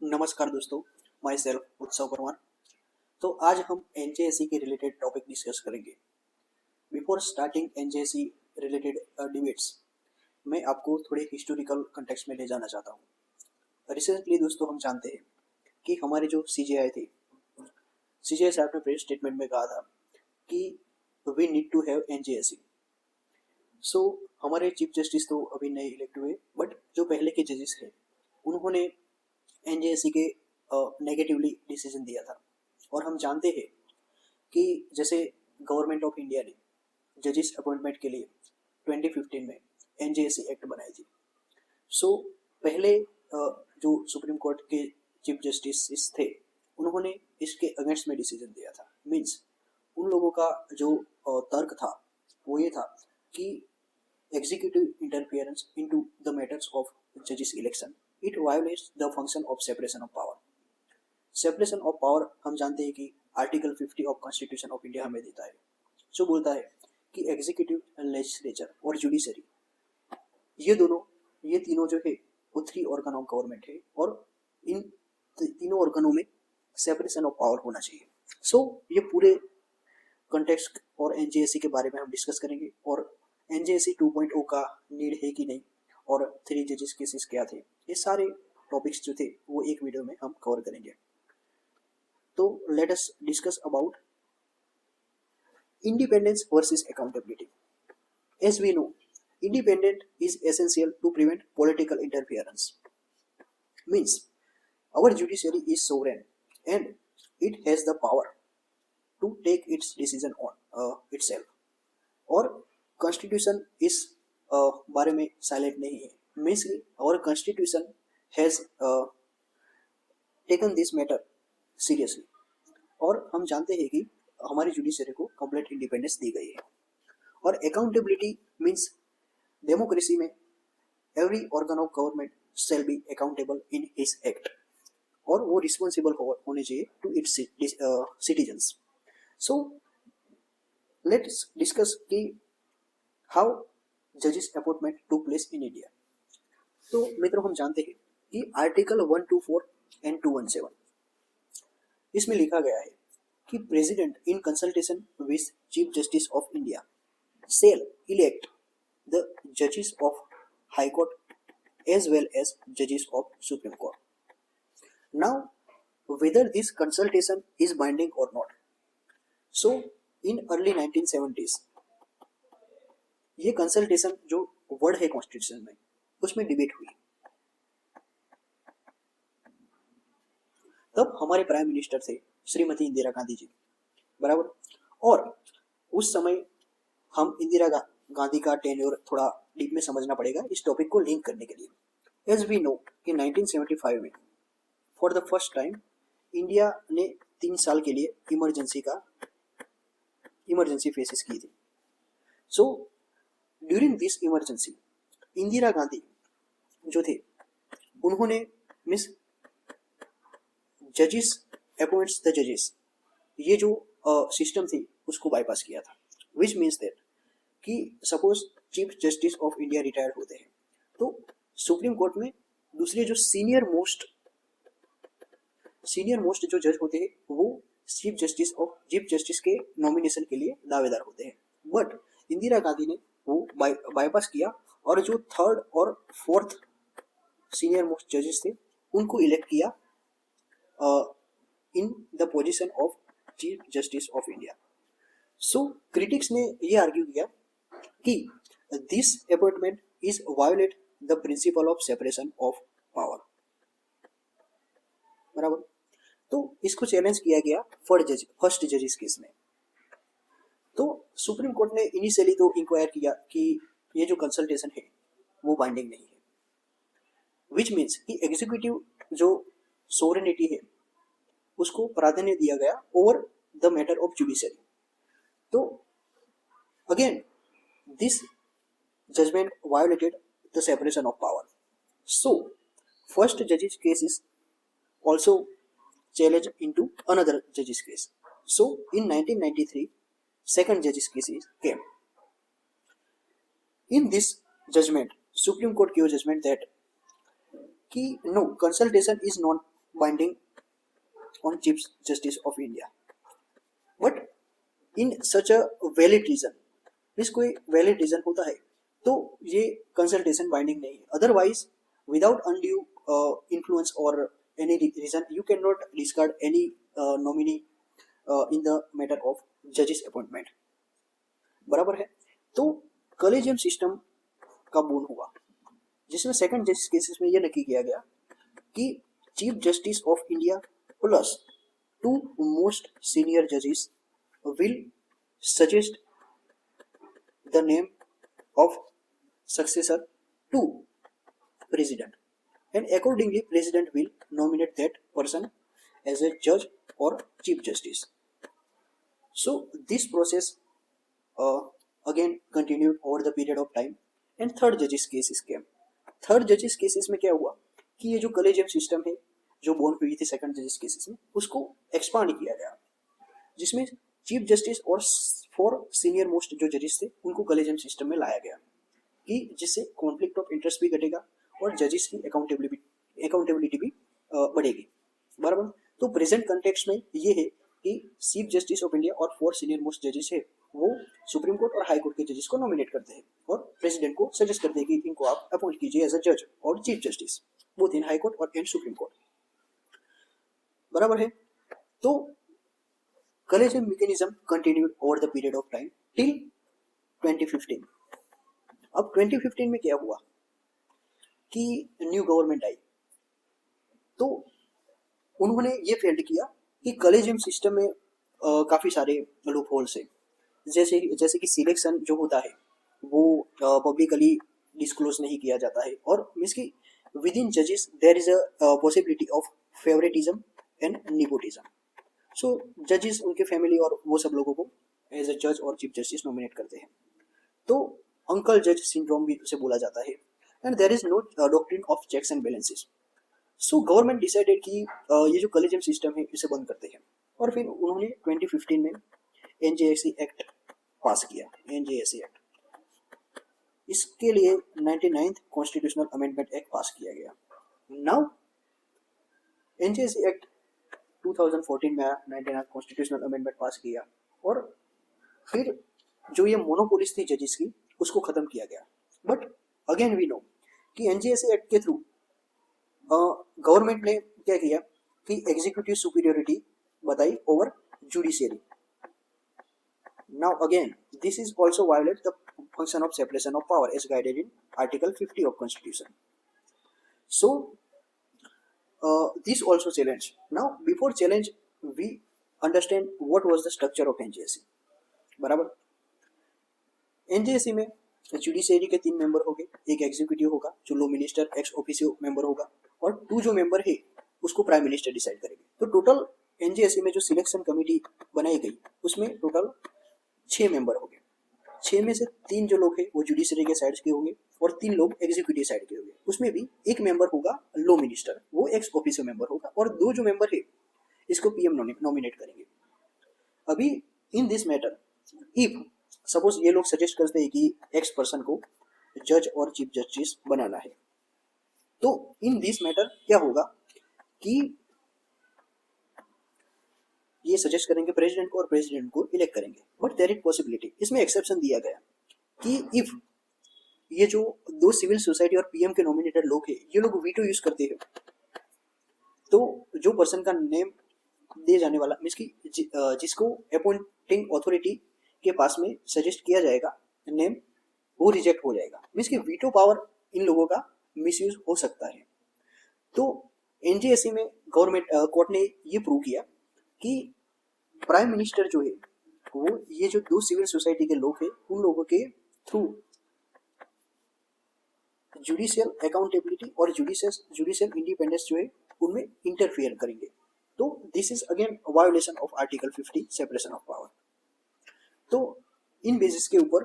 नमस्कार दोस्तों, my self उत्सव परमार। तो आज हम एनजेएससी के रिलेटेड टॉपिक डिस्कस करेंगे। Before starting NJSC related debates, मैं आपको थोड़े हिस्टोरिकल कंटेक्स्ट में ले जाना चाहता हूँ। रिसेंटली दोस्तों हम जानते हैं कि हमारे जो सीजेआई थे, सीजेआई साहब ने प्रेस स्टेटमेंट में कहा था कि we need to have NJSC. सो हमारे चीफ जस्टिस तो अभी नहीं इलेक्ट हुए, बट जो पहले के जजेस हैं उन्होंने एनजेएससी के नेगेटिवली डिसीजन दिया था। और हम जानते हैं कि जैसे गवर्नमेंट ऑफ इंडिया ने जजेस अपॉइंटमेंट के लिए 2015 में एनजेएससी एक्ट बनाई थी। सो पहले जो सुप्रीम कोर्ट के चीफ जस्टिस थे उन्होंने इसके अगेंस्ट में डिसीजन दिया था। मीन्स उन लोगों का जो तर्क था वो ये था कि executive interference into the matters of judges election, it violates the function of separation of power. Separation of power हम जानते हैं कि article 50 of constitution of India हमें देता है, जो बोलता है कि एग्जीक्यूटिव, लेजिस्लेचर और जुडिशरी ये तीनों जो है वो 3 ऑर्गन ऑफ गवर्नमेंट है, और इन तीनों ऑर्गनों में सेपरेशन ऑफ पावर होना चाहिए। सो ये पूरे कंटेक्स्ट और एनजेएससी के बारे में हम डिस्कस करेंगे, और एनजेएससी 2.0 का नीड है कि नहीं, और 3 जजेस केसेस क्या थे, ये सारे टॉपिक्स जो थे वो एक वीडियो में हम कवर करेंगे। तो let us discuss about independence versus accountability. As we know, independent is essential to prevent political interference. Means our judiciary is sovereign and it has the power to take its decision on itself. और constitution इस बारे में silent नहीं है। Means our constitution has taken this matter seriously, और हम जानते हैं कि हमारी जुडिशरी को कंप्लीट इंडिपेंडेंस दी गई है। और अकाउंटेबिलिटी मीन्स डेमोक्रेसी में every organ of government shall be accountable in his act, और वो रिस्पॉन्सिबल होने चाहिए to its citizens. So let's discuss कि हाउ जजेस appointment to place in India. तो मित्रों हम जानते हैं कि आर्टिकल 124 एंड 217 इसमें लिखा गया है कि president in consultation with chief justice of India shall elect the judges of High Court as well as judges of Supreme Court. Now, whether this consultation is binding or not. So, in early 1970s, ये consultation जो word है constitution में उसमें debate हुई। तब हमारे prime minister थे श्रीमती इंदिरा गांधी जी, बराबर। और उस समय हम इंदिरा गांधी का टेन्योर थोड़ा डीप में समझना पड़ेगा इस टॉपिक को लिंक करने के लिए। एज वी नो कि 1975 में for the first time India ने 3 साल के लिए इमरजेंसी फेसेस की थी। So during this emergency Indira Gandhi जो थे उन्होंने मिस जजेस अपॉइंट्स द जजेस, ये जो सिस्टम थी उसको बाईपास किया था। विच मीन्स दैट कि suppose chief justice of India retired होते हैं तो सुप्रीम कोर्ट में दूसरे जो सीनियर मोस्ट जो जज होते हैं वो चीफ जस्टिस के नॉमिनेशन के लिए दावेदार होते हैं। बट इंदिरा गांधी ने वो बाईपास किया, और जो 3rd और 4th सीनियर मोस्ट जजेस थे उनको इलेक्ट किया in the position of chief justice of India. So critics ने ये आर्ग्यू किया कि this appointment is violet the principle of separation of power, बराबर। तो इसको चैलेंज किया गया फर्स्ट जजेस केस में। तो सुप्रीम कोर्ट ने इनिशियली तो इंक्वायर किया कि ये जो कंसल्टेशन है वो बाइंडिंग नहीं है, विच मीन्स कि एग्जीक्यूटिव जो सोवरेनिटी है उसको प्राधान्य दिया गया over the matter of judiciary. तो again this judgment violated the separation of power. So, first judge's case is also challenged into another judge's case. So, in 1993, second judge's case came. In this judgment, Supreme Court gave judgment that no, consultation is binding on Chief Justice of India. But in such a valid reason, इस कोई valid reason होता है तो ये consultation binding नहीं है. Otherwise without undue influence और any reason you can not discard any nominee in the matter of जजेस अपॉइंटमेंट. बराबर है. तो कॉलेजियम सिस्टम का बोन हुआ जिसमें सेकंड जज केसेस में ये नक्की किया गया कि chief justice of India plus 2 most senior जजेस will suggest the name of successor to president, and accordingly president will nominate that person as a judge or chief justice. So this process again continued over the period of time, and third judges cases came. Third जजेस cases में क्या हुआ कि ये जो collegium system है जो born हुई थी सेकंड जजेस केसेस में उसको एक्सपांड किया गया, जिसमें चीफ जस्टिस और 4 सीनियर मोस्ट जो जजेस थे उनको कॉलेजियम सिस्टम में लाया गया कि जिससे कॉन्फ्लिक्ट ऑफ इंटरेस्ट भी घटेगा और जजेस की अकाउंटेबिलिटी भी बढ़ेगी. बराबर. तो प्रेजेंट कंटेक्स्ट में ये है कि चीफ जस्टिस ऑफ इंडिया और 4 सीनियर मोस्ट जजेस है वो सुप्रीम कोर्ट और हाई कोर्ट के जजेस को नॉमिनेट करते हैं और प्रेसिडेंट को सजेस्ट करते हैं कि इनको आप अपॉइंट कीजिए एज अ जज और chief justice both in high court और एंड सुप्रीम कोर्ट. बराबर है. तो collegium mechanism continued over the period of time till 2015. अब 2015 में क्या हुआ कि न्यू गवर्नमेंट आई तो उन्होंने ये फील्ड किया कि कॉलेजियम सिस्टम में काफ़ी सारे लूप होल्स है, जैसे कि सिलेक्शन जो होता है वो पब्लिकली डिस्क्लोज नहीं किया जाता है और मीन्स कि विद इन जजेस there is a possibility of favouritism and nepotism. सो जजेस उनके फैमिली और वो सब लोगों को एज अ जज और चीफ जस्टिस नॉमिनेट करते हैं. तो अंकल जज सिंड्रोम भी उसे बोला जाता है. And there is no doctrine of checks and balances. So government decided कि ये जो कॉलेजियम सिस्टम है इसे बंद करते हैं और फिर उन्होंने 2015 में एनजेएसी एक्ट पास किया. एनजेएसी एक्ट, इसके लिए 99th कॉन्स्टिट्यूशनल अमेंडमेंट एक्ट पास किया गया. नाउ एनजेएसी एक्ट 2014 में आया, 99th कॉन्स्टिट्यूशनल अमेंडमेंट पास किया और फिर जो ये मोनोपोलिस थी जजेस की उसको खत्म किया गया. बट अगेन वी नो कि एनजेएसी एक्ट के थ्रू गवर्नमेंट ने क्या किया कि एग्जीक्यूटिव सुपीरियरिटी बताई over judiciary. Now again this is also violate the function of separation of power as guided in article 50 of constitution. So this also challenge. Now before challenge we understand what was the structure of NJSC. बराबर. NJSC में judiciary के 3 member होंगे, एक executive होगा जो लो minister ex officio member होगा और 2 जो मेंबर है उसको प्राइम मिनिस्टर डिसाइड करेंगे. तो टोटल NJSC में जो सिलेक्शन कमेटी बनाई गई उसमें टोटल 6 मेंबर होंगे. 6 में से 3 जो लोग हैं वो जुडिशियरी के साइड के होंगे और 3 लोग एग्जीक्यूटिव साइड के होंगे. उसमें भी एक मेंबर होगा लो मिनिस्टर, वो एक्स ऑफिसियो मेंबर होगा और 2 जो मेंबर है इसको पीएम नॉमिनेट करेंगे. अभी in this matter if suppose ये लोग सजेस्ट करते हैं कि एक्स पर्सन को जज और चीफ जस्टिस बनाना है तो इन दिस मैटर क्या होगा कि ये सजेस्ट करेंगे प्रेसिडेंट को और प्रेसिडेंट को इलेक्ट करेंगे. बट देयर इज पॉसिबिलिटी, इसमें एक्सेप्शन दिया गया कि इफ ये जो 2 सिविल सोसाइटी और पीएम के नॉमिनेटेड लोग हैं ये लोग वीटो यूज करते हैं तो जो पर्सन का नेम दिए जाने वाला मीन्स कि जिसको अपॉइंटिंग अथॉरिटी के पास में सजेस्ट किया जाएगा नेम वो रिजेक्ट हो जाएगा. मीन्स कि वीटो पावर इन लोगों का मिसयूज हो सकता है. तो एनजेएससी में गवर्नमेंट कोर्ट ने ये प्रूव किया कि प्राइम मिनिस्टर जो है वो ये जो 2 सिविल सोसाइटी के लोग हैं उन लोगों के थ्रू जुडिशियल अकाउंटेबिलिटी और जुडिशियल इंडिपेंडेंस जो है उनमें इंटरफियर करेंगे. तो this is again violation of article 50 separation of power. तो इन बेसिस के ऊपर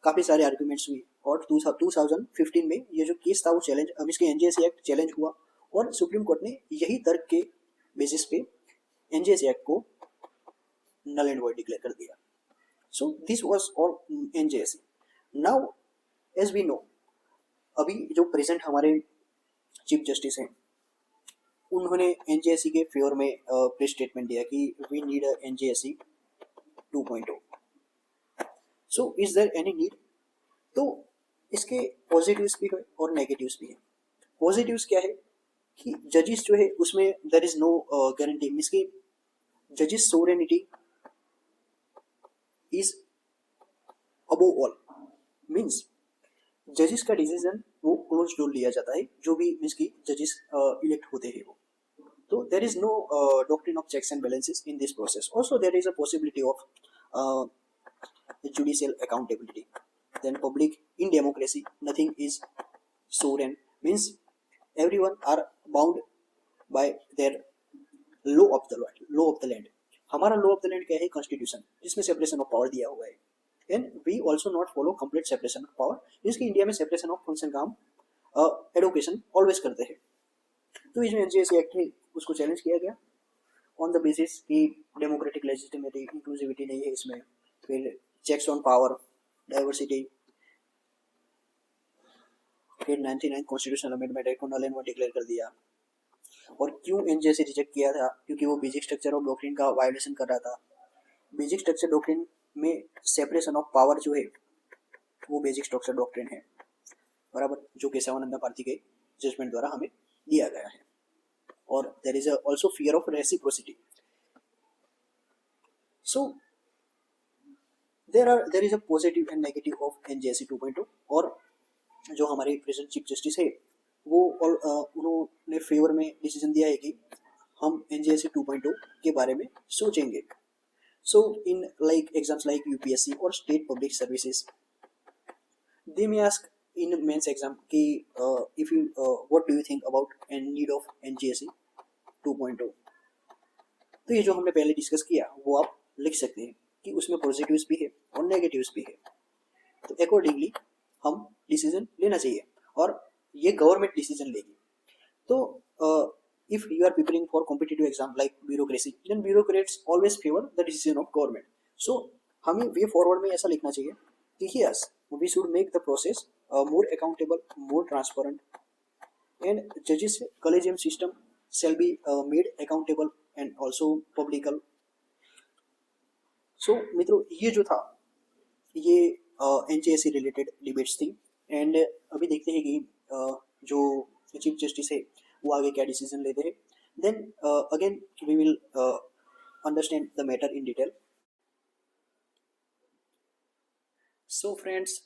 काफी सारे आर्गुमेंट्स हुए और 2015 में ये जो केस था वो चैलेंज इसके एनजेएससी एक्ट चैलेंज हुआ और सुप्रीम कोर्ट ने यही तर्क के बेसिस पे एनजेएससी एक्ट को नल एंड वॉइड डिक्लेयर कर दिया. So this was all NJSC. Now as we know अभी जो प्रेजेंट हमारे चीफ जस्टिस हैं उन्होंने एनजेएससी के फेवर में प्रेस स्टेटमेंट दिया कि we need NJSC 2.0। So is there any need? तो इसके पॉजिटिव्स भी है और नेगेटिव्स भी है। पॉजिटिव्स क्या है कि जजेस जो है उसमें there is no guarantee, means की जजेस sovereignty is above all, means जजेस का डिसीजन वो क्लोज डोर लिया जाता है, जो भी मीन्स की जजेस इलेक्ट होते हैं वो। तो there is no doctrine of checks and balances in this process. Also there is a possibility of judicial accountability. Then public in democracy, nothing is sovereign, means everyone are bound by their law of the land. law of the land हमारा law of the land क्या है? Constitution, जिसमें separation of power दिया हुआ है। And we also not follow complete separation of power, जिसकी India में separation of function का हम एडोकेशन ऑलवेज करते हैं। तो ये जो एनजीएससी एक्ट है उसको चैलेंज किया गया ऑन द बेसिस कि डेमोक्रेटिक लेजिटिमेटी इंक्लूसिविटी नहीं है इसमें, फिर चेक्स ऑन पावर, डाइवर्सिटी, फिर 99 कॉन्स्टिट्यूशनल अमेंडमेंट एक्ट को नल एंड वॉइड डिक्लेयर कर दिया। और क्यों एनजेएससी रिजेक्ट किया था? क्योंकि वो बेसिक स्ट्रक्चर ऑफ डॉक्ट्रिन का वायोलेशन कर रहा था। बेसिक स्ट्रक्चर डॉक्ट्रिन में सेपरेशन ऑफ पावर जो है वो बेसिक स्ट्रक्चर डॉक्ट्रिन है, बराबर, जो केशवानंद भारती के जजमेंट द्वारा हमें दिया गया है। और there is also fear of reciprocity. So there is a positive and negative of NJSC 2.0। और जो हमारे प्रेजेंट चीफ जस्टिस है वो उन्होंने फेवर में डिसीजन दिया है कि हम NJSC 2.0 के बारे में सोचेंगे। So in like exams like UPSC और state public services, they may ask in mains exam कि if you what do you think about and need of NJSC 2.0। तो ये जो हमने पहले डिस्कस किया वो आप लिख सकते हैं कि उसमें पॉजिटिव्स भी है और नेगेटिव्स भी है। तो अकॉर्डिंगली हम डिसीजन लेना चाहिए और ये गवर्नमेंट डिसीजन लेगी। तो if you are preparing for competitive exam like bureaucracy, then bureaucrats always favour the decision of government. So हमें वे फॉरवर्ड में ऐसा लिखना चाहिए कि yes we should make the process more accountable, more transparent, and जजेस collegium system shall be made accountable and also publical। So मित्रों ये जो था ये एनजेएससी रिलेटेड डिबेट्स थी। एंड अभी देखते हैं कि जो चीफ जस्टिस है वो आगे क्या डिसीजन लेते हैं। Then again we will understand the matter in detail. So friends,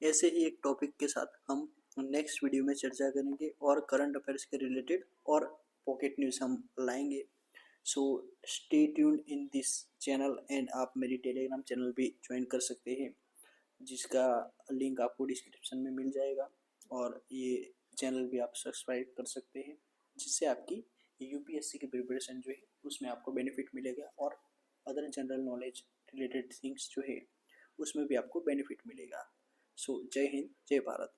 ऐसे ही एक टॉपिक के साथ हम नेक्स्ट वीडियो में चर्चा करेंगे और करंट अफेयर्स के रिलेटेड और पॉकेट न्यूज़ हम लाएंगे। So stay tuned in this channel and आप मेरी टेलीग्राम चैनल भी ज्वाइन कर सकते हैं, जिसका लिंक आपको डिस्क्रिप्शन में मिल जाएगा। और ये चैनल भी आप सब्सक्राइब कर सकते हैं, जिससे आपकी यूपीएससी की प्रिपरेशन जो है उसमें आपको बेनिफिट मिलेगा और other general knowledge related things जो है उसमें भी आपको बेनिफिट मिलेगा। सो जय हिंद, जय भारत।